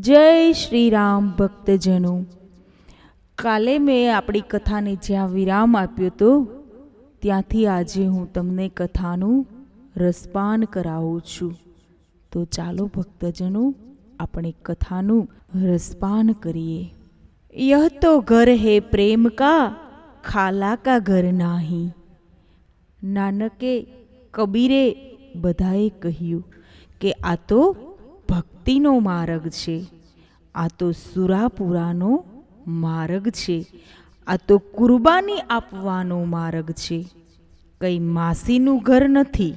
જય શ્રી રામ ભક્તજનો. કાલે મેં આપણી કથાને જ્યાં વિરામ આપ્યો હતો ત્યાંથી આજે હું તમને કથાનું રસપાન કરાવું છું. તો ચાલો ભક્તજનો આપણે કથાનું રસપાન કરીએ. યહ તો ઘર હે પ્રેમ કા, ખાલા કા ઘર નાહી. નાનકે કબીરે બધાએ કહ્યું કે આ તો ભક્તિનો માર્ગ છે, આ તો સુરાપુરાનો માર્ગ છે, આ તો કુરબાની આપવાનો માર્ગ છે, કંઈ માસીનું ઘર નથી.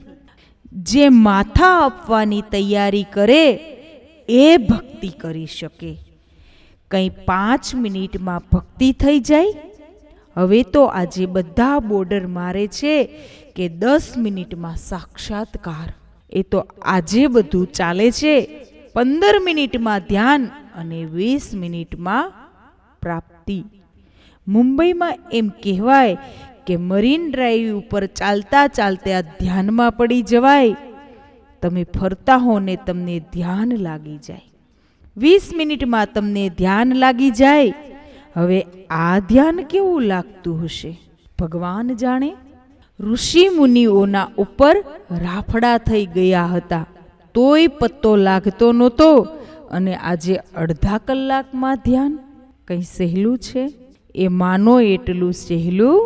જે માથા આપવાની તૈયારી કરે એ ભક્તિ કરી શકે. કંઈ 5 મિનિટમાં ભક્તિ થઈ જાય? હવે તો આજે બધા બોર્ડર મારે છે કે 10 મિનિટમાં સાક્ષાત્કાર. એ તો આજે બધું ચાલે છે. 15 મિનિટમાં ધ્યાન અને 20 મિનિટમાં પ્રાપ્તિ. મુંબઈમાં એમ કહેવાય કે મરીન ડ્રાઈવ ઉપર ચાલતા ચાલતા ધ્યાનમાં પડી જવાય. તમે ફરતા હો ને તમને ધ્યાન લાગી જાય. 20 મિનિટમાં તમને ધ્યાન લાગી જાય. હવે આ ધ્યાન કેવું લાગતું હશે ભગવાન જાણે. ઋષિ મુનિઓના ઉપર રાફડા થઈ ગયા હતા, તોય પત્તો લાગતો નહોતો. અને આજે અડધા કલાકમાં ધ્યાન કંઈ સહેલું છે? એ માનો એટલું સહેલું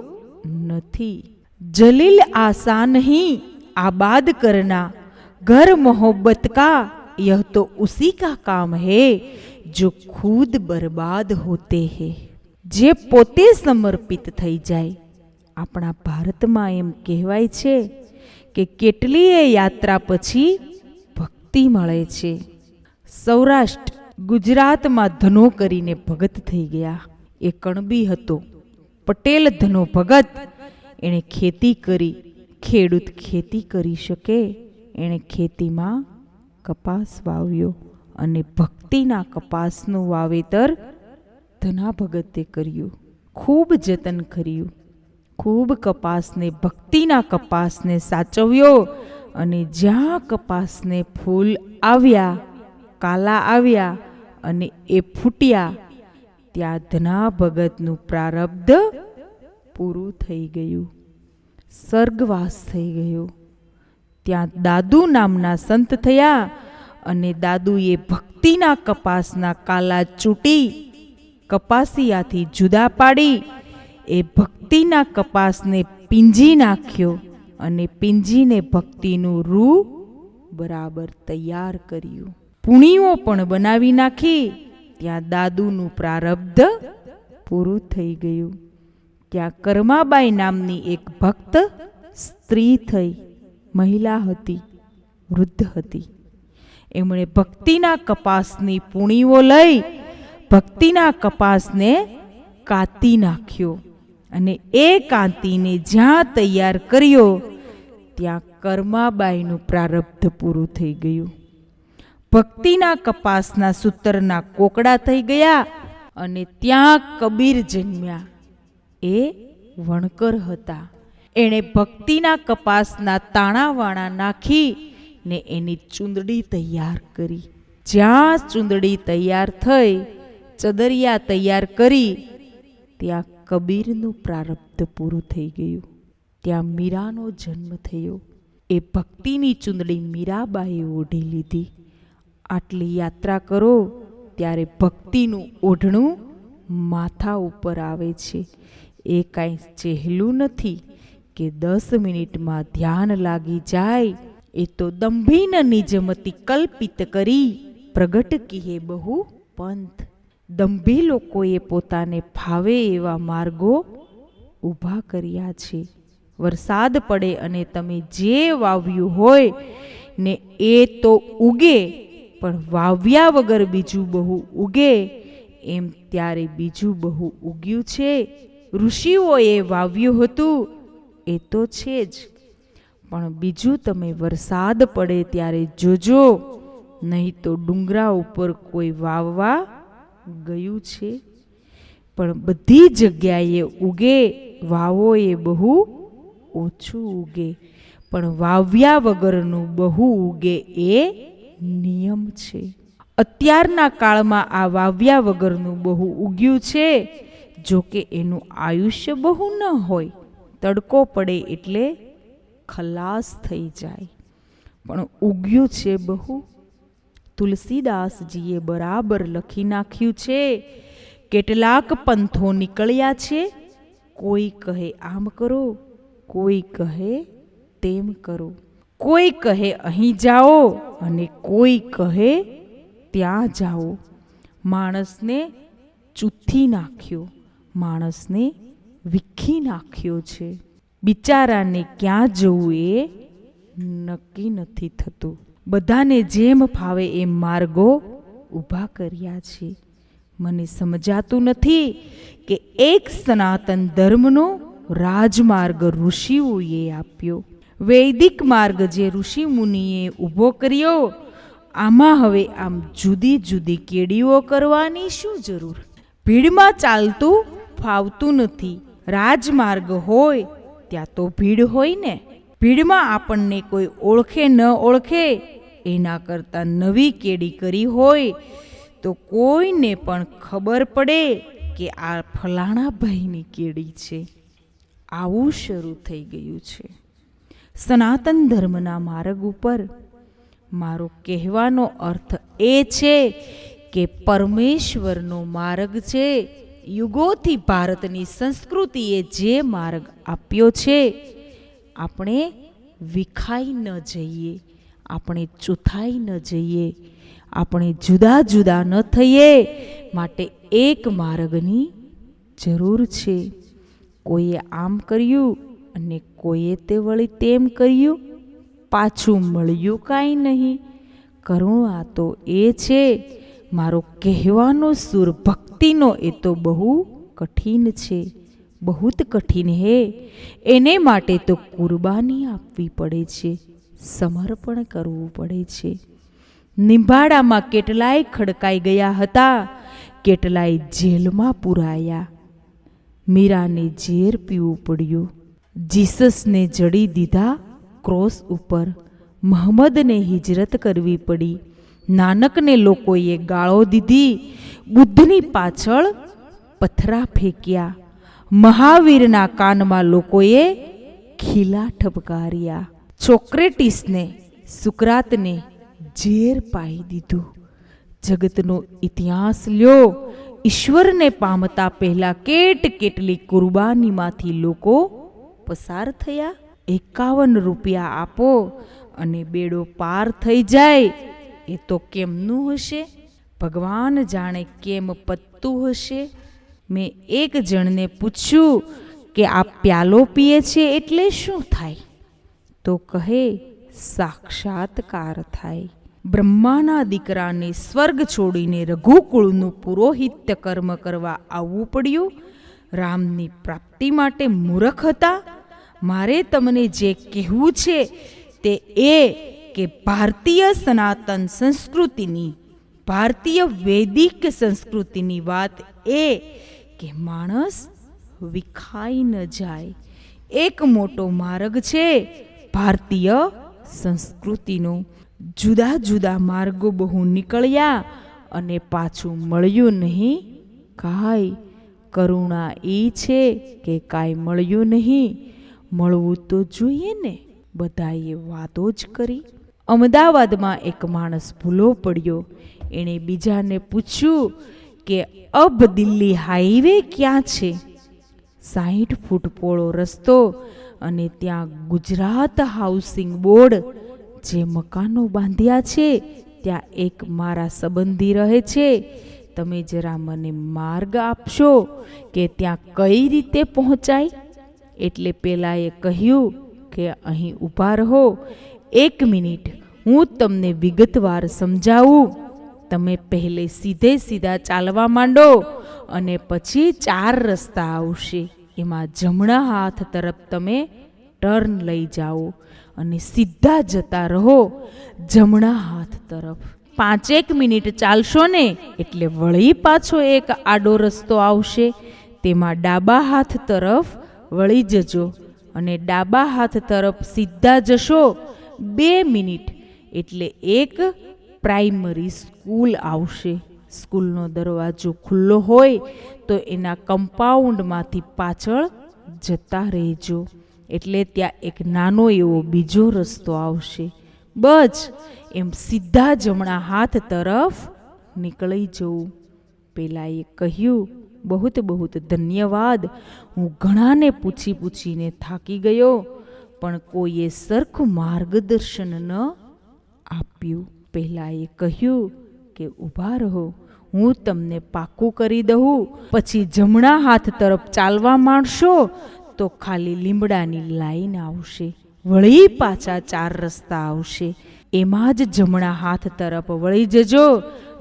નથી. જલીલ આસા નહીં આબાદ કરના, ઘર મોહબ્બત કા यह तो उसी का काम है जो खुद बर्बाद होते हैं. જે પોતે સમર્પિત થઈ જાય. આપણા ભારતમાં એમ કહેવાય છે કે કેટલીય યાત્રા પછી ભક્તિ મળે છે. સૌરાષ્ટ્ર ગુજરાતમાં ધનો કરીને ભગત થઈ ગયા. એ કણબી હતો, પટેલ ધનો ભગત. એણે ખેતી કરી. ખેડૂત ખેતી કરી શકે? એણે ખેતીમાં કપાસ વાવ્યો અને ભક્તિના કપાસનું વાવેતર ધના ભગતે કર્યું. ખૂબ જતન કર્યું. ખૂબ કપાસને, ભક્તિના કપાસને સાચવ્યો. અને જ્યાં કપાસને ફૂલ આવ્યા, કાલા આવ્યા અને એ ફૂટ્યા, ત્યાં ધના ભગતનું પ્રારબ્ધ પૂરું થઈ ગયું. સ્વર્ગવાસ થઈ ગયો. ત્યાં દાદુ નામના સંત થયા અને દાદુએ ભક્તિના કપાસના કાલા ચૂંટી કપાસિયાથી જુદા પાડી એ ભક્તિના કપાસને પીંજી નાખ્યો અને પીંજીને ભક્તિનું રૂ બરાબર તૈયાર કર્યું. પુણીઓ પણ બનાવી નાખી. ત્યાં દાદુનું પ્રારબ્ધ પૂરું થઈ ગયું. ત્યાં કર્માબાઈ નામની એક ભક્ત સ્ત્રી થઈ. મહિલા હતી, વૃદ્ધ હતી. એમણે ભક્તિના કપાસની પૂણીઓ લઈ ભક્તિના કપાસને કાતી નાખ્યો અને એ કાંતીને જ્યાં તૈયાર કર્યો ત્યાં કર્માબાઈનું પ્રારબ્ધ પૂરું થઈ ગયું. ભક્તિના કપાસના સૂતરના કોકડા થઈ ગયા અને ત્યાં કબીર જન્મ્યા. એ વણકર હતા. એણે ભક્તિના કપાસના તાણાવાણા નાખી ને એની ચૂંદડી તૈયાર કરી. જ્યાં ચૂંદડી તૈયાર થઈ, ચદરિયા તૈયાર કરી, ત્યાં કબીરનું પ્રારબ્ધ પૂરું થઈ ગયું. ત્યાં મીરાનો જન્મ થયો. એ ભક્તિની ચૂંદડી મીરાબાઈએ ઓઢી લીધી. આટલી યાત્રા કરો ત્યારે ભક્તિનું ઓઢણું માથા ઉપર આવે છે. એ કાંઈ સહેલું નથી કે 10 મિનિટમાં ધ્યાન લાગી જાય. એ તો દંભીન નિજમતી કલ્પિત કરી પ્રગટ કીહે બહુ પંથ. દંભી લોકોએ પોતાને ફાવે એવા માર્ગો ઊભા કર્યા છે. વરસાદ પડે અને તમે જે વાવ્યું હોય ને એ તો ઉગે, પણ વાવ્યા વગર બીજું બહુ ઉગે એમ ત્યારે બીજું બહુ ઉગ્યું છે. ઋષિઓએ વાવ્યું હતું એ તો છે જ, પણ બીજું તમે વરસાદ પડે ત્યારે જોજો, નહીં તો ડુંગરા ઉપર કોઈ વાવવા ગયું છે. પણ બધી જગ્યાએ ઉગે, વાવો એ બહુ ઓછું ઉગે, પણ વાવ્યા વગરનું બહુ ઉગે એ નિયમ છે. અત્યારના કાળમાં આ વાવ્યા વગરનું બહુ ઉગ્યું છે. જો કે એનું આયુષ્ય બહુ ન હોય, તડકો પડે એટલે ખલાસ થઈ જાય, પણ ઉગ્યું છે બહુ. તુલસીદાસજીએ બરાબર લખી નાખ્યું છે. કેટલાક પંથો નીકળ્યા છે. કોઈ કહે આમ કરો, કોઈ કહે તેમ કરો, કોઈ કહે અહીં જાઓ અને કોઈ કહે ત્યાં જાઓ. માણસને ચૂથી નાખ્યો, માણસને વિખી નાખ્યો છે. બિચારાને ક્યાં જવું એ નક્કી નથી થતું. બધાને જેમ ફાવે એમ માર્ગો ઊભા કર્યા છે. મને સમજાતું નથી કે એક સનાતન ધર્મનો રાજમાર્ગ ઋષિઓએ આપ્યો. વૈદિક માર્ગ જે ઋષિ મુનિએ ઊભો કર્યો, આમાં હવે આમ જુદી જુદી કેડીઓ કરવાની શું જરૂર? ભીડમાં ચાલતું ફાવતું નથી. રાજમાર્ગ હોય ત્યાં તો ભીડ હોય ને. ભીડમાં આપણને કોઈ ઓળખે ન ઓળખે એના કરતાં નવી કેડી કરી હોય તો કોઈને પણ ખબર પડે કે આ ફલાણા ભાઈની કેડી છે. આવું શરૂ થઈ ગયું છે. સનાતન ધર્મના માર્ગ ઉપર મારો કહેવાનો અર્થ એ છે કે પરમેશ્વરનો માર્ગ છે. યુગોથી ભારતની સંસ્કૃતિએ જે માર્ગ આપ્યો છે, આપણે વિખાઈ ન જઈએ, આપણે ચૂથાઈ ન જઈએ, આપણે જુદા જુદા ન થઈએ. માટે એક માર્ગની જરૂર છે. કોઈએ આમ કર્યું અને કોઈએ તે વળી તેમ કર્યું, પાછું મળ્યું કાંઈ નહીં. કરુણા તો એ છે. મારો કહેવાનો સૂર ભક્તિનો એ તો બહુ કઠિન છે, બહુત કઠિન હે. એને માટે તો કુરબાની આપવી પડે છે, સમર્પણ કરવું પડે છે. નિંબાડામાં કેટલાય ખડકાઈ ગયા હતા, કેટલાય જેલમાં પુરાયા. મીરાને ઝેર પીવું પડ્યું. જીસસને જડી દીધા ક્રોસ ઉપર. મહમ્મદને હિજરત કરવી પડી. નાનકને લોકોએ ગાળો દીધી. બુદ્ધની પાછળ પથરા ફેંક્યા. મહાવીરના કાનમાં લોકોએ ખીલા ઠપકાર્યા. સોક્રેટિસને, સુકરાતને ઝેર પાઈ દીધું. જગતનો ઇતિહાસ લ્યો. ઈશ્વરને પામતા પહેલા કેટલી કુરબાનીમાંથી લોકો પસાર થયા. 51 રૂપિયા આપો અને બેડો પાર થઈ જાય. એ તો કેમનું હશે? ભગવાન જાણે કેમ પતતું હશે. મેં એક જણને પૂછ્યું કે આ પ્યાલો પીએ છે એટલે શું થાય? તો કહે સાક્ષાત્કાર થાય. બ્રહ્માના દીકરાને સ્વર્ગ છોડીને રઘુકુળનું પુરોહિત્ય કર્મ કરવા આવવું પડ્યું. રામની પ્રાપ્તિ માટે મૂર્ખ હતા. મારે તમને જે કહેવું છે તે એ કે ભારતીય સનાતન સંસ્કૃતિની, ભારતીય વૈદિક સંસ્કૃતિની વાત એ કે માણસ વિખાઈ ન જાય. એક મોટો માર્ગ છે ભારતીય સંસ્કૃતિનો. જુદા જુદા માર્ગો બહુ નીકળ્યા અને પાછું મળ્યું નહીં કાંઈ. કરુણા એ છે કે કાંઈ મળ્યું નહીં. મળવું તો જોઈએ ને. બધાએ વાતો જ કરી. અમદાવાદમાં એક માણસ ભૂલો પડ્યો. એણે બીજાને પૂછ્યું કે અબ દિલ્હી હાઈવે ક્યાં છે? 60 ફૂટ પોળો રસ્તો અને ત્યાં ગુજરાત હાઉસિંગ બોર્ડ જે મકાનો બાંધ્યા છે ત્યાં એક મારા સંબંધી રહે છે. તમે જરા મને માર્ગ આપશો કે ત્યાં કઈ રીતે પહોંચાય? એટલે પેલાએ કહ્યું કે અહીં ઊભા રહો, 1 મિનિટ હું તમને વિગતવાર સમજાવું. તમે પહેલે સીધા ચાલવા માંડો અને પછી 4 રસ્તા આવશે. એમાં જમણા હાથ તરફ તમે ટર્ન લઈ જાઓ અને સીધા જતા રહો જમણા હાથ તરફ. 5 મિનિટ ચાલશો ને એટલે વળી પાછો એક આડો રસ્તો આવશે. તેમાં ડાબા હાથ તરફ વળી જજો અને ડાબા હાથ તરફ સીધા જશો. 2 મિનિટ એટલે એક પ્રાઇમરી સ્કૂલ આવશે. સ્કૂલનો દરવાજો ખુલ્લો હોય તો એના કમ્પાઉન્ડમાંથી પાછળ જતા રહેજો, એટલે ત્યાં એક નાનો એવો બીજો રસ્તો આવશે. બસ એમ સીધા જમણા હાથ તરફ નીકળી જવું. પેલાએ કહ્યું, બહુત બહુત ધન્યવાદ. હું ઘણાને પૂછીને થાકી ગયો, પણ કોઈએ સરખું માર્ગદર્શન ન આપ્યું. પહેલાએ કહ્યું કે ઊભા રહો, હું તમને પાકું કરી દઉં. પછી જમણા હાથ તરફ ચાલવા માંડશો તો ખાલી લીમડાની લાઈન આવશે, વળી પાછા 4 રસ્તા આવશે. એમાં જ જમણા હાથ તરફ વળી જજો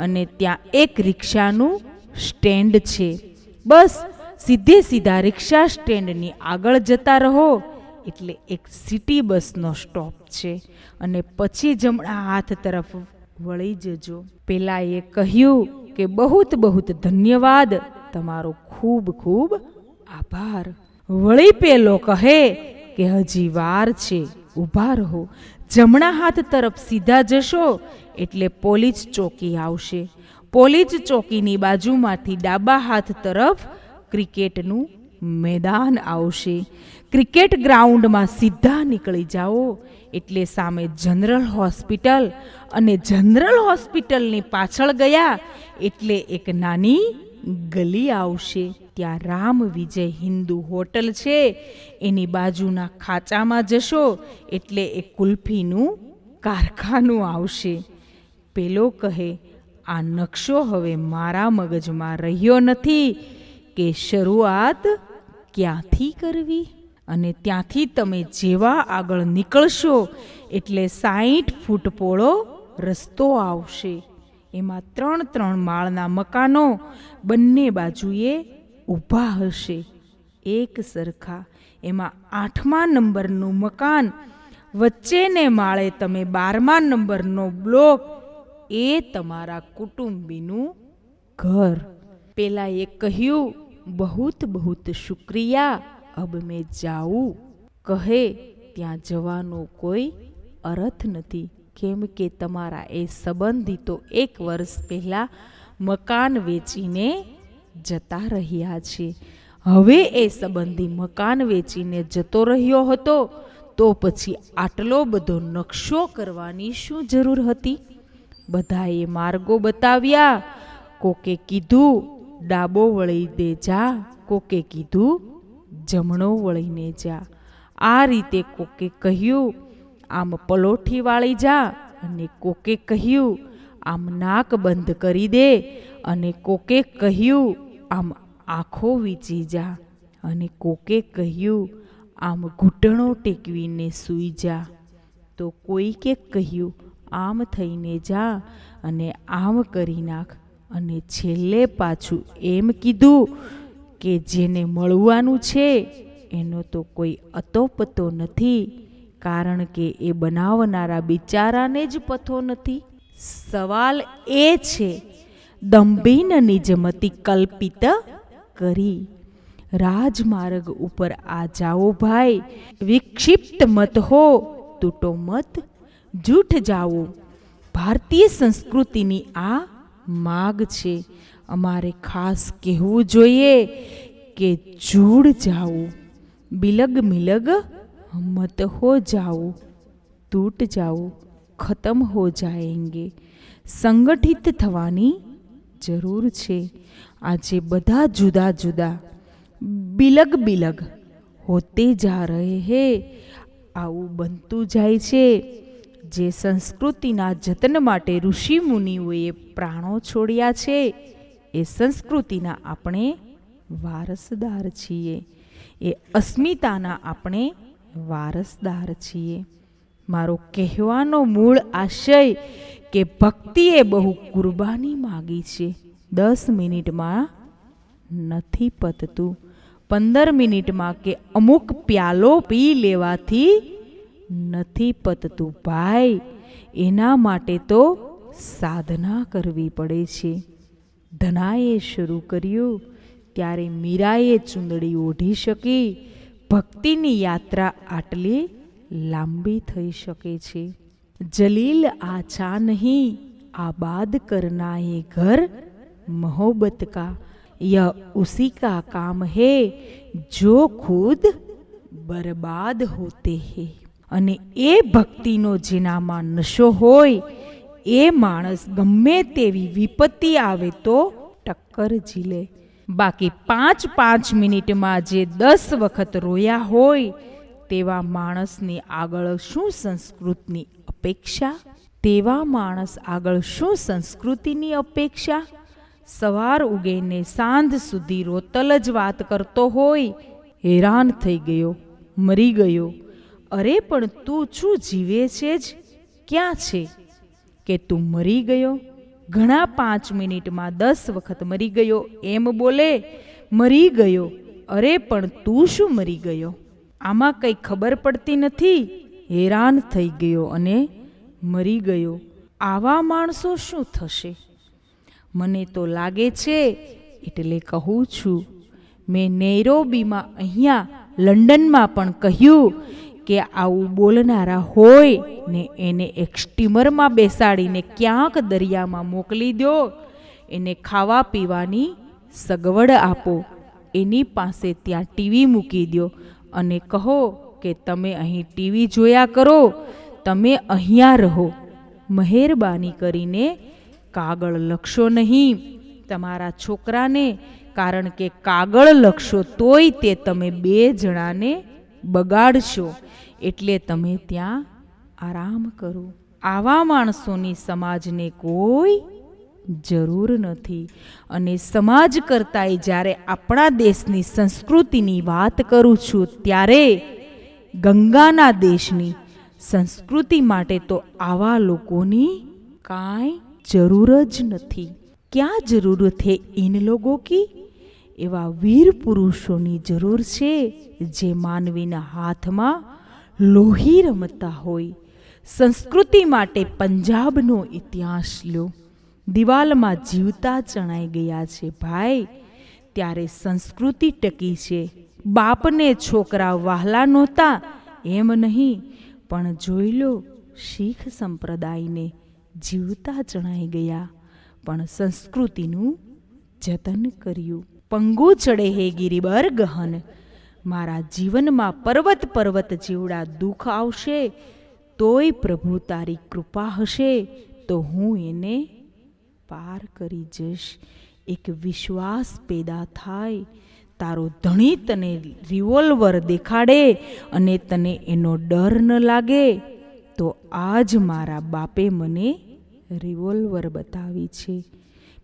અને ત્યાં એક રિક્ષાનું સ્ટેન્ડ છે. બસ સીધા રિક્ષા સ્ટેન્ડની આગળ જતા રહો એટલે એક સિટી બસનો સ્ટોપ છે, અને પછી જમણા હાથ તરફ વળી જજો. પેલાએ કહ્યું કે બહુત બહુત ધન્યવાદ, તમારો ખૂબ ખૂબ આભાર. વળી પેલો કહે કે હજી વાર છે, ઊભા રહો. જમણા હાથ તરફ સીધા જશો એટલે પોલીસ ચોકી આવશે. પોલીસ ચોકીની બાજુમાંથી ડાબા હાથ તરફ ક્રિકેટનું મેદાન આવશે. ક્રિકેટ ગ્રાઉન્ડમાં સીધા નીકળી જાઓ એટલે સામે જનરલ હોસ્પિટલ, અને જનરલ હોસ્પિટલની પાછળ ગયા એટલે એક નાની ગલી આવશે. ત્યાં રામ વિજય હિન્દુ હોટલ છે. એની બાજુના ખાંચામાં જશો એટલે એક કુલ્ફીનું કારખાનું આવશે. પેલો કહે, આ નકશો હવે મારા મગજમાં રહ્યો નથી કે શરૂઆત ક્યાંથી કરવી. અને ત્યાંથી તમે જેવા આગળ નીકળશો એટલે 60 ફૂટ પહોળો રસ્તો આવશે. એમાં 3 માળના મકાનો બંને બાજુએ ઊભા હશે, એક સરખા. એમાં 8મા નંબરનું મકાન, વચ્ચેને માળે તમે 12મા નંબરનો બ્લોક, એ તમારા કુટુંબીનું ઘર. પેલાએ કહ્યું, બહુત બહુત શુક્રિયા, અબ મેં જાઉં. કહે, ત્યાં જવાનો કોઈ અર્થ નથી, કેમ કે તમારા એ સંબંધીતો 1 વર્ષ પહેલા મકાન વેચીને જતા રહ્યા છે. હવે એ સંબંધી મકાન વેચીને જતો રહ્યો હતો તો પછી આટલો બધો નકશો કરવાની શું જરૂર હતી? બધાએ માર્ગો બતાવ્યા. કોકે કીધું ડાબો વળી દે જા, કોકે કીધું જમણો વળીને જા. આ રીતે કોકે કહ્યું આમ પલોઠી વાળી જા, અને કોકે કહ્યું આમ નાક બંધ કરી દે, અને કોકે કહ્યું આમ આંખો વીંચી જા, અને કોકે કહ્યું આમ ઘૂંટણો ટેકવીને સૂઈ જા. તો કોઈકે કહ્યું આમ થઈને જા અને આમ કરી નાખ, અને છેલ્લે પાછું એમ કીધું કે જેને મળવાનું છે એનો તો કોઈ અતોપતો નથી, કારણ કે એ બનાવનારા બિચારાને જ પતો નથી. સવાલ એ છે, દંભીન નિજમતી કલ્પિત કરી. રાજમાર્ગ ઉપર આ જાઓ ભાઈ, વિક્ષિપ્ત મત હો, તૂટો મત, જૂઠ જાઓ. ભારતીય સંસ્કૃતિની આ માગ છે. અમારે ખાસ કહેવું જોઈએ કે જૂડ જાઓ, બિલગ મિલગ મત હો જાઓ, टूट जाओ, खत्म हो जाएंगे. संगठित थवानी जरूर छे. આજે બધા જુદા જુદા બિલગ બિલગ હોતે જા રહે હે. આવું બનતું જાય છે. જે સંસ્કૃતિના જતન માટે ઋષિ મુનિઓએ પ્રાણો છોડ્યા છે એ સંસ્કૃતિના આપણે વારસદાર છીએ. એ અસ્મિતાના આપણે વારસદાર છીએ. મારો કહેવાનો મૂળ આશય કે ભક્તિએ બહુ કુરબાની માગી છે. 10 મિનિટમાં નથી પતતું, 15 મિનિટમાં કે અમુક પ્યાલો પી લેવાથી નથી પતતું ભાઈ. એના માટે તો સાધના કરવી પડે છે. ધનાએ શરૂ કર્યું ત્યારે મીરાએ ચૂંદડી ઓઢી શકી. ભક્તિની યાત્રા આટલી લાંબી થઈ શકે છે. જલીલ આ ચા નહીં, आबाद करना ये घर मोहब्बत का, यह उसी का काम है जो ખુદ બરબાદ હોતે હે. અને એ ભક્તિનો જેનામાં નશો હોય એ માણસ ગમે તેવી વિપત્તિ આવે તો ટક્કર ઝીલે. બાકી 5 મિનિટમાં જે 10 વખત રોયા હોય તેવા માણસની આગળ શું સંસ્કૃતિની અપેક્ષા? તેવા માણસ આગળ શું સંસ્કૃતિની અપેક્ષા? સવાર ઉગીને સાંજ સુધી રોતલ જ વાત કરતો હોય, હેરાન થઈ ગયો, મરી ગયો. અરે પણ તું શું જીવે છે જ ક્યાં છે કે તું મરી ગયો? ઘણા 5 મિનિટમાં 10 વખત મરી ગયો એમ બોલે, મરી ગયો. અરે પણ તું શું મરી ગયો? આમાં કંઈ ખબર પડતી નથી, હેરાન થઈ ગયો અને મરી ગયો. આવા માણસો શું થશે? મને તો લાગે છે, એટલે કહું છું. મેં નૈરોબીમાં, અહીંયા લંડનમાં પણ કહ્યું કે આવું બોલનારા હોય ને એને એક સ્ટીમરમાં બેસાડીને ક્યાંક દરિયામાં મોકલી દો, એને ખાવા પીવાની સગવડ આપો, એની પાસે ત્યાં ટીવી મૂકી દો અને કહો કે તમે અહીં ટીવી જોયા કરો, તમે અહીંયા રહો. મહેરબાની કરીને કાગળ લખશો નહીં તમારા છોકરાને, કારણ કે કાગળ લખશો તોય તે તમે 2 જણાને બગાડશો. એટલે તમે ત્યાં આરામ કરો. આવા માણસોની સમાજને કોઈ જરૂર નથી. અને સમાજ કરતાંય જ્યારે આપણા દેશની સંસ્કૃતિની વાત કરું છું ત્યારે ગંગાના દેશની સંસ્કૃતિ માટે તો આવા લોકોની કાંઈ જરૂર જ નથી. ક્યાં જરૂર થે ઇન લોગો કી? એવા વીર પુરુષોની જરૂર છે જે માનવીના હાથમાં લોહી રમતા હોય. સંસ્કૃતિ માટે પંજાબનો ઇતિહાસ લો, દિવાલમાં જીવતા ચણાઈ ગયા છે ભાઈ. ત્યારે સંસ્કૃતિ ટકી છે. બાપને છોકરા વહાલા નહોતા એમ નહીં, પણ જોઈ લો શીખ સંપ્રદાયને જીવતા ચણાઈ ગયા પણ સંસ્કૃતિનું જતન કર્યું. પંગુ ચડે હે ગિરિબર ગહન. મારા જીવનમાં પર્વત જેવડા દુઃખ આવશે તોય પ્રભુ તારી કૃપા હશે તો હું એને પાર કરી જઈશ. એક વિશ્વાસ પેદા થાય. તારો ધણી તને રિવોલ્વર દેખાડે અને તને એનો ડર ન લાગે તો આજ મારા બાપે મને રિવોલ્વર બતાવી છે.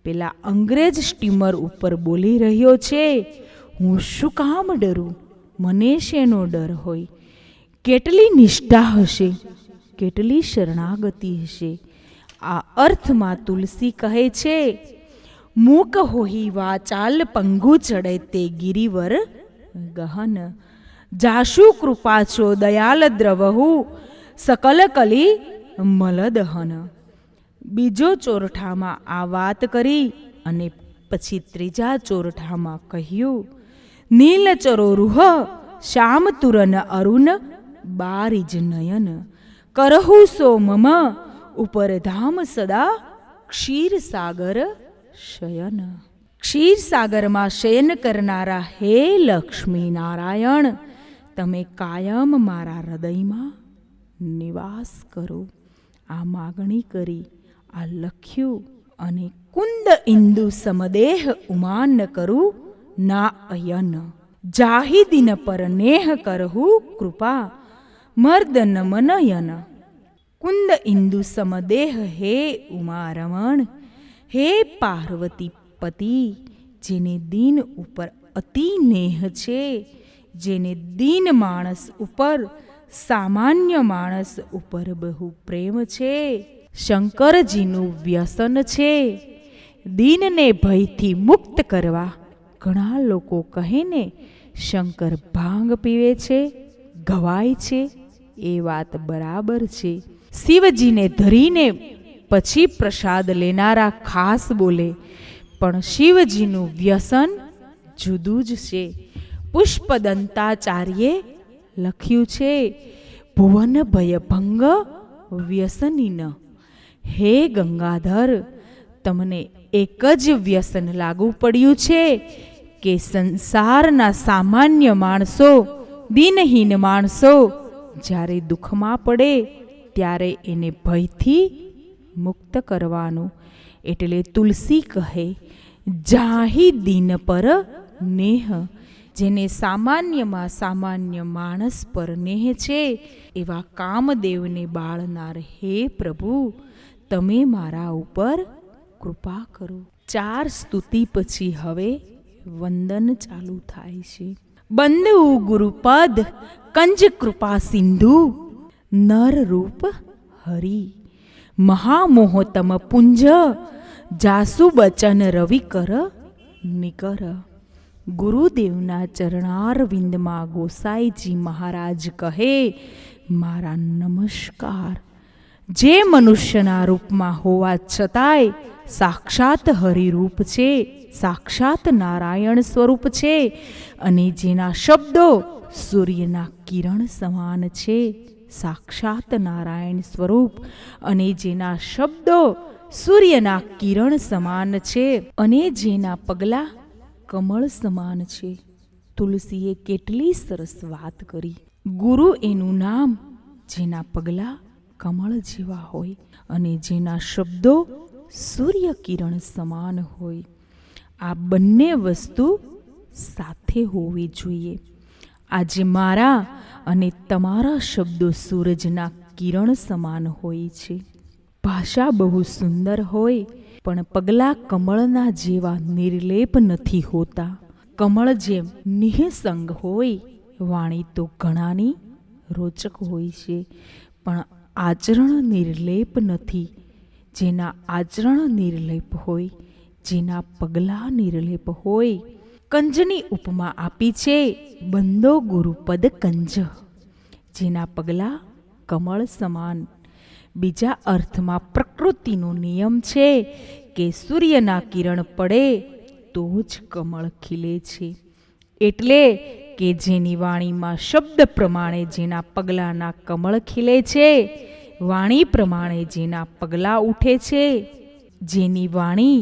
પેલા અંગ્રેજ સ્ટીમર ઉપર બોલી રહ્યો છે, હું શું કામ ડરું? મને શેનો ડર હોય? કેટલી નિષ્ઠા હશે, કેટલી શરણાગતિ હશે. આ અર્થમાં તુલસી કહે છે, મૂક હોહી વાચાલ પંગુ ચડે તે ગિરિવર ગહન. જાશુ કૃપા છો દયાલ દ્રવહુ સકલ કલી મલદહન. બીજો ચોરઠામાં આ વાત કરી અને પછી ત્રીજા ચોરઠામાં કહ્યું, નીલચરો રૂહ શ્યામ તુરન અરુણ બારિજ નયન. કરહુ સો મમ ઉપર ધામ સદા ક્ષીર સાગર શયન. ક્ષીરસાગરમાં શયન કરનારા હે લક્ષ્મી નારાયણ, તમે કાયમ મારા હૃદયમાં નિવાસ કરો. આ માગણી કરી, આ લખ્યું અને કુંદ ઇન્દુ સમદેહ ઉમાન કરું ના અયન. જાહિદિન પર નેહ કરહુ કૃપા મર્દન મનયન. કુંદ ઇન્દુ સમદેહ હે ઉમા રમણ, હે પાર્વતી પતિ, જેને દીન ઉપર અતિ નેહ છે, જેને દીન માણસ ઉપર, સામાન્ય માણસ ઉપર બહુ પ્રેમ છે. શંકરજીનું વ્યસન છે દીનને ભયથી મુક્ત કરવા. ઘણા લોકો કહે ને શંકર ભાંગ પીવે છે, ગવાય છે. એ વાત બરાબર છે. શિવજીને ધરીને પછી પ્રસાદ લેનારા ખાસ બોલે, પણ શિવજીનું વ્યસન જુદું જ છે. પુષ્પદંતાચાર્યે લખ્યું છે, ભુવન ભય ભંગ વ્યસનીન. હે ગંગાધર, તમને એક જ વ્યસન લાગુ પડ્યું છે કે સંસારના સામાન્ય માણસો, દિનહીન માણસો જ્યારે દુઃખમાં પડે ત્યારે એને ભયથી મુક્ત કરવાનું. એટલે તુલસી કહે, જાહી દિન પર નેહ. જેને સામાન્યમાં સામાન્ય માણસ પર નેહ છે એવા કામદેવને બાળનાર હે પ્રભુ, તમે મારા ઉપર કૃપા કરો. 4 સ્તુતિ પછી હવે વંદન ચાલુ થાય છે. બંદુ ગુરુપદ કંજ કૃપા સિંધુ, નર રૂપ હરી મહામોહતમ પુંજ, જાસુ બચન રવિ કર નિકર. ગુરુદેવના ચરણારવિંદમાં ગોસાઈજી મહારાજ કહે, મારા નમસ્કાર. જે મનુષ્યના રૂપમાં હોવા છતાંય સાક્ષાત હરિરૂપ છે, સાક્ષાત નારાયણ સ્વરૂપ છે, અને જેના શબ્દો સૂર્યના કિરણ સમાન છે, સાક્ષાત નારાયણ સ્વરૂપ, અને જેના શબ્દો સૂર્યના કિરણ સમાન છે, અને જેના પગલાં કમળ સમાન છે. તુલસીએ કેટલી સરસ વાત કરી. ગુરુ એનું નામ, જેના પગલાં કમળ જેવા હોય અને જેના શબ્દો સૂર્ય કિરણ સમાન હોય. આ બંને વસ્તુ સાથે હોવી જોઈએ. આજે મારા અને તમારા શબ્દો સૂરજના કિરણ સમાન હોય છે. ભાષા બહુ સુંદર હોય પણ પગલાં કમળના જેવા નિર્લેપ નથી હોતા. કમળ જેમ નિઃસંગ હોય, વાણી તો ઘણાની રોચક હોય છે, પણ આચરણ નિર્લેપ નથી. જેના આચરણ નિર્લેપ હોય, જેના પગલાં નિર્લેપ હોય. કંજની ઉપમા આપી છે, બંદો ગુરુપદ કંજ, જેના પગલાં કમળ સમાન. બીજા અર્થમાં પ્રકૃતિનો નિયમ છે કે સૂર્યના કિરણ પડે તો જ કમળ ખીલે છે. એટલે કે જેની વાણીમાં શબ્દ પ્રમાણે જેના પગલાંના કમળ ખીલે છે, વાણી પ્રમાણે જેના પગલાં ઉઠે છે, જેની વાણી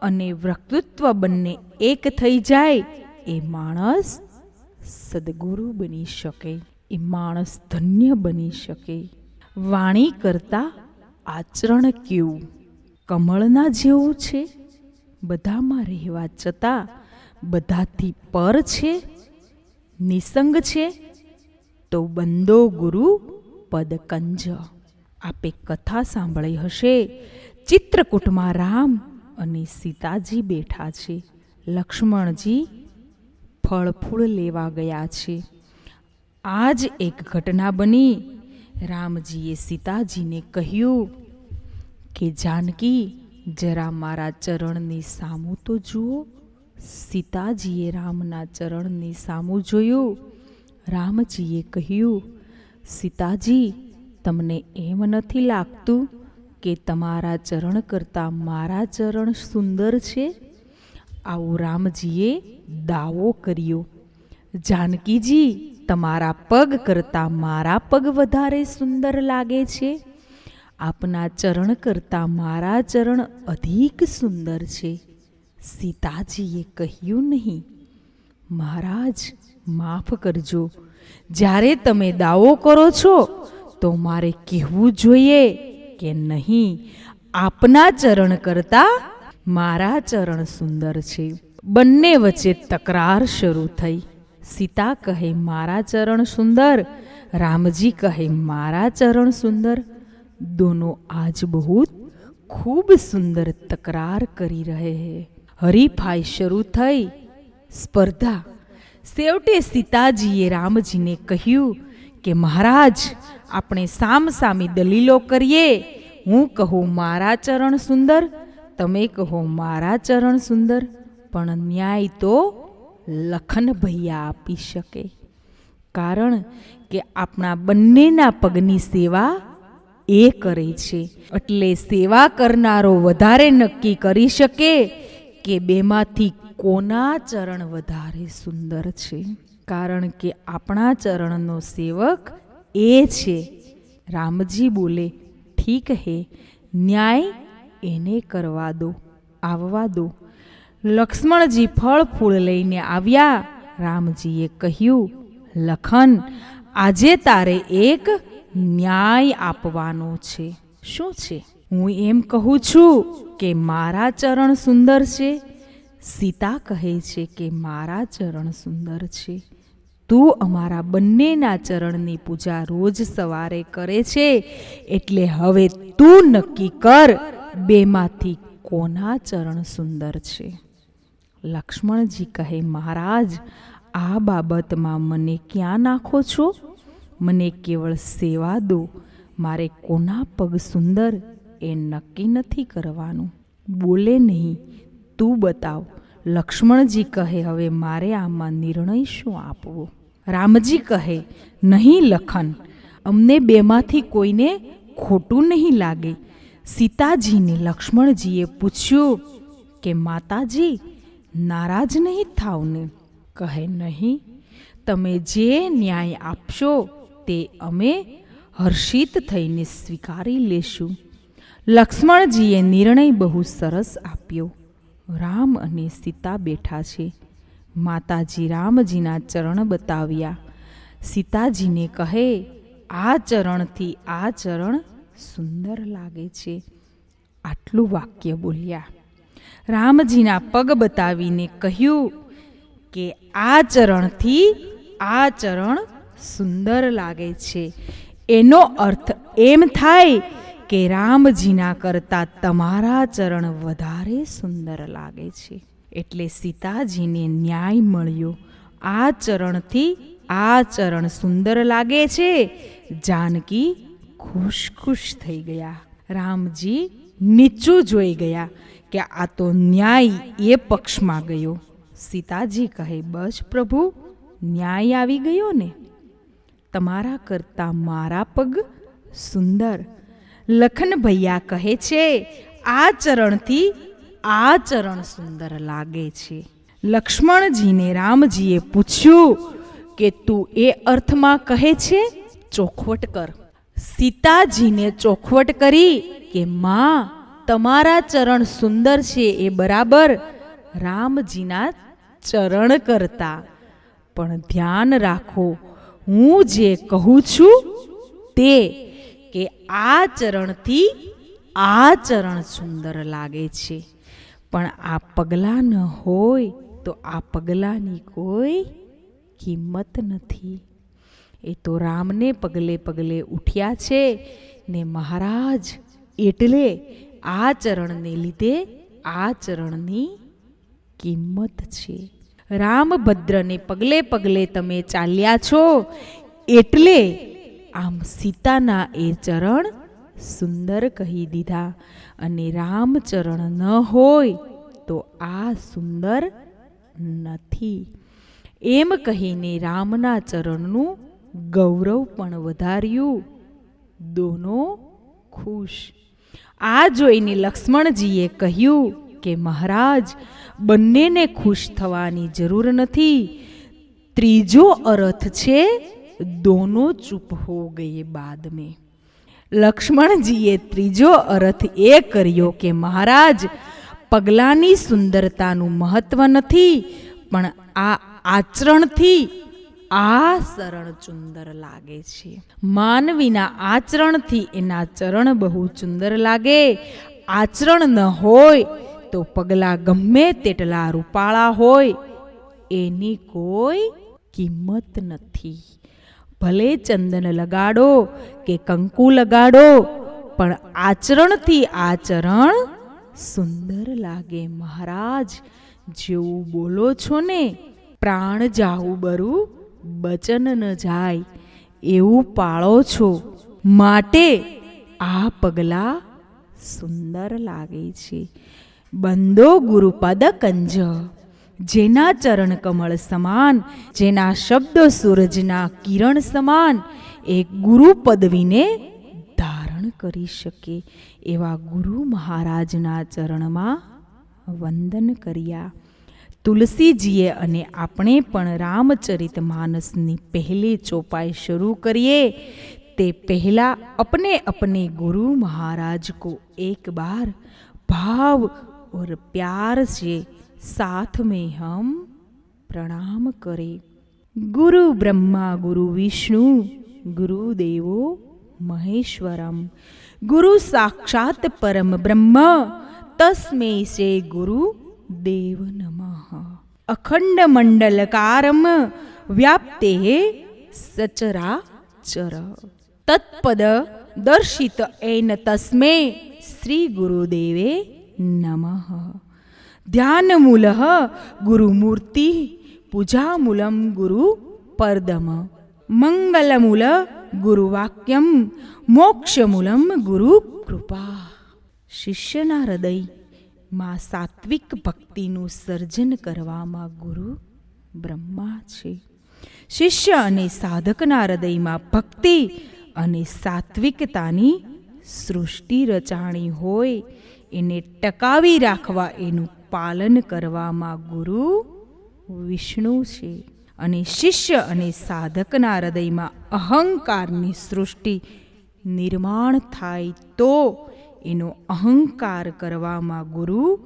અને વક્તૃત્વ બંને એક થઈ જાય, એ માણસ સદગુરુ બની શકે, એ માણસ ધન્ય બની શકે. વાણી કરતાં આચરણ કેવું? કમળના જેવું છે, બધામાં રહેવા છતાં બધાથી પર છે, નિસંગ છે. તો બંદો ગુરુ પદ કંજ. આપે કથા સાંભળી હશે. ચિત્રકૂટમાં રામ અને સીતાજી બેઠા છે. લક્ષ્મણજી ફળ ફૂલ લેવા ગયા છે. આજ એક ઘટના બની. રામજીએ સીતાજીને કહ્યું કે જાનકી, જરા મારા ચરણની સામું તો જુઓ. સીતાજીએ રામના ચરણની સામું જોયું. રામજીએ કહ્યું, સીતાજી, તમને એમ નથી લાગતું કે તમારા ચરણ કરતાં મારા ચરણ સુંદર છે? આવો રામજીએ દાવો કર્યો. જાનકીજી, તમારા પગ કરતાં મારા પગ વધારે સુંદર લાગે છે. આપના ચરણ કરતાં મારા ચરણ અધિક સુંદર છે. સીતાજીએ કહ્યું, નહીં મહારાજ, માફ કરજો. જ્યારે તમે દાવો કરો છો તો મારે કહેવું જોઈએ કે નહીં, આપના ચરણ કરતાં મારા ચરણ સુંદર છે. બંને વચ્ચે તકરાર શરૂ થઈ. સીતા કહે મારા ચરણ સુંદર, રામજી કહે મારા ચરણ સુંદર. दोनों आज बहुत खूब सुंदर तकरार કરી રહે હૈ. હરીફાઈ શરૂ થઈ, સ્પર્ધા. છેવટે સીતાજીએ રામજીને કહ્યું કે મહારાજ, આપણે સામસામી દલીલો કરીએ. હું કહું મારા ચરણ સુંદર, તમે કહો મારા ચરણ સુંદર, પણ ન્યાય તો લખન ભૈયા આપી શકે. કારણ કે આપણા બંનેના પગની સેવા એ કરે છે. એટલે સેવા કરનારો વધારે નક્કી કરી શકે કે બેમાંથી કોના ચરણ વધારે સુંદર છે. કારણ કે આપણા ચરણનો સેવક એ છે. રામજી બોલે, ઠીક હે, ન્યાય એને કરવા દો, આવવા દો. લક્ષ્મણજી ફળ ફૂલ લઈને આવ્યા. રામજીએ કહ્યું, લખન, આજે તારે એક ન્યાય આપવાનો છે. શું છે? હું એમ કહું છું કે મારા ચરણ સુંદર છે. સીતા કહે છે કે મારા ચરણ સુંદર છે. તું અમારા બંનેના ચરણની પૂજા રોજ સવારે કરે છે, એટલે હવે તું નક્કી કર બેમાંથી કોના ચરણ સુંદર છે. લક્ષ્મણજી કહે, મહારાજ, આ બાબતમાં મને ક્યાં નાખો છો? મને કેવળ સેવા દો. મારે કોના પગ સુંદર એ નક્કી નથી કરવાનું. બોલે નહીં, તું બતાવ. લક્ષ્મણજી કહે, હવે મારે આમાં નિર્ણય શું આપવો? રામજી કહે, નહીં લખન, અમને બેમાંથી કોઈને ખોટું નહીં લાગે. સીતાજીને લક્ષ્મણજીએ પૂછ્યું કે માતાજી, નારાજ નહીં થાવ ને? કહે, નહીં, તમે જે ન્યાય આપશો તે અમે હર્ષિત થઈને સ્વીકારી લેશું. લક્ષ્મણજીએ નિર્ણય બહુ સરસ આપ્યો. રામ અને સીતા બેઠા છે. માતાજી રામજીના ચરણ બતાવ્યા. સીતાજીને કહે, આ ચરણથી આ ચરણ સુંદર લાગે છે. આટલું વાક્ય બોલ્યા. રામજીના પગ બતાવીને કહ્યું કે આ ચરણથી આ ચરણ સુંદર લાગે છે. એનો અર્થ એમ થાય કે રામજીના કરતાં તમારા ચરણ વધારે સુંદર લાગે છે. એટલે સીતાજીને ન્યાય મળ્યો. આ ચરણથી આ ચરણ સુંદર લાગે છે. જાનકી ખુશ ખુશ થઈ ગયા. રામજી નીચું જોઈ ગયા કે આ તો ન્યાય એ પક્ષમાં ગયો. સીતાજી કહે, બસ પ્રભુ, ન્યાય આવી ગયો ને? તમારા કરતાં મારા પગ સુંદર. લખન ભૈયા કહે છે, આ ચરણથી આ ચરણ સુંદર લાગે છે. લક્ષ્મણજીને રામજીએ પૂછ્યું કે તું એ અર્થમાં કહે છે? ચોખવટ કર. સીતાજીને ચોખવટ કરી કે માં, તમારા ચરણ સુંદર છે એ બરાબર રામજીના ચરણ કરતા. પણ ધ્યાન રાખો, હું જે કહું છું તે કે આ ચરણથી આ ચરણ સુંદર લાગે છે. પણ આ પગલાં ન હોય તો આ પગલાંની કોઈ કિંમત નથી. એ તો રામને પગલે પગલે ઉઠ્યા છે ને મહારાજ, એટલે આ ચરણને લીધે આ ચરણની કિંમત છે. રામભદ્રને પગલે પગલે તમે ચાલ્યા છો, એટલે આમ સીતાના એ ચરણ સુંદર કહી દીધા. અને રામચરણ ન હોય તો આ સુંદર નથી. એમ કહીને રામના ચરણનું ગૌરવ પણ વધાર્યું. દોનો ખુશ. આ જોઈને લક્ષ્મણજીએ કહ્યું કે મહારાજ, બંનેને ખુશ થવાની જરૂર નથી. ત્રીજો અર્થ છે, દોનો ચૂપ હો ગયે બાદ મેં. લક્ષ્મણજીએ ત્રીજો અર્થ એ કર્યો કે મહારાજ, પગલાંની સુંદરતાનું મહત્વ નથી, પણ આ આચરણથી આ ચરણ સુંદર લાગે છે. માનવીના આચરણથી એના ચરણ બહુ સુંદર લાગે. આચરણ ન હોય તો પગલાં ગમે તેટલા રૂપાળા હોય એની કોઈ કિંમત નથી. ભલે ચંદન લગાડો કે કંકુ લગાડો, પણ આચરણથી આચરણ સુંદર લાગે. મહારાજ, જેવું બોલો છો ને, પ્રાણ જાવું બરું બચન ન જાય, એવું પાળો છો, માટે આ પગલાં સુંદર લાગે છે. બંદો ગુરુપદ કંજ. જેના ચરણ કમળ સમાન, જેના શબ્દ સૂરજના કિરણ સમાન, એ ગુરુ પદવીને ધારણ કરી શકે એવા ગુરુ મહારાજના ચરણમાં વંદન કર્યા. તુલસીજીએ અને આપણે પણ રામચરિત માનસની પહેલી ચોપાઈ શરૂ કરીએ ते पहला अपने अपने गुरु महाराज को एक बार भाव और प्यार से साथ में हम प्रणाम करें। गुरु ब्रह्मा गुरु विष्णु गुरु देवो महेश्वरम, गुरु साक्षात परम ब्रह्म तस्मै से गुरु देव नमः। अखंड मंडलकारम व्याप्ते सचराचर तत्पद दर्शित एन तस्मै श्री गुरुदेवे नमः। ध्यानमूलः गुरुमूर्ति, पूजामूलम गुरु परदम, मंगलमूल गुरुवाक्यम, मोक्षमूलम गुरु कृपा। શિષ્યના હૃદયમાં સાત્વિક ભક્તિનું સર્જન કરવામાં ગુરુ બ્રહ્મા છે. શિષ્ય અને સાધકના હૃદયમાં ભક્તિ અને સાત્વિકતાની સૃષ્ટિ રચાણી હોય એને ટકાવી રાખવા એનું પાલન કરવામાં ગુરુ વિષ્ણુ છે. અને શિષ્ય અને સાધકના હૃદયમાં અહંકારની સૃષ્ટિ નિર્માણ થાય તો એનો અહંકાર કરવામાં ગુરુ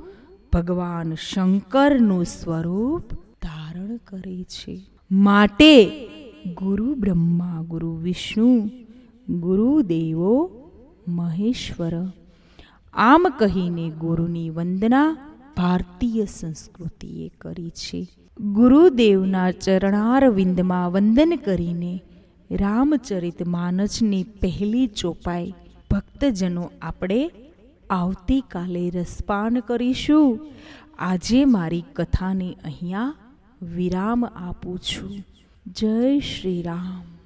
ભગવાન શંકરનું સ્વરૂપ ધારણ કરે છે. માટે ગુરુ બ્રહ્મા ગુરુ વિષ્ણુ ગુરુ દેવો મહેશ્વર આમ કહીને ગુરુની વંદના ભારતીય સંસ્કૃતિએ કરી છે. ગુરુદેવના ચરણારવિંદમાં વંદન કરીને રામચરિત માનસની પહેલી ચોપાઈ ભક્તજનો આપણે આવતીકાલે રસપાન કરીશું. આજે મારી કથાને અહીંયા વિરામ આપું છું. જય શ્રી રામ.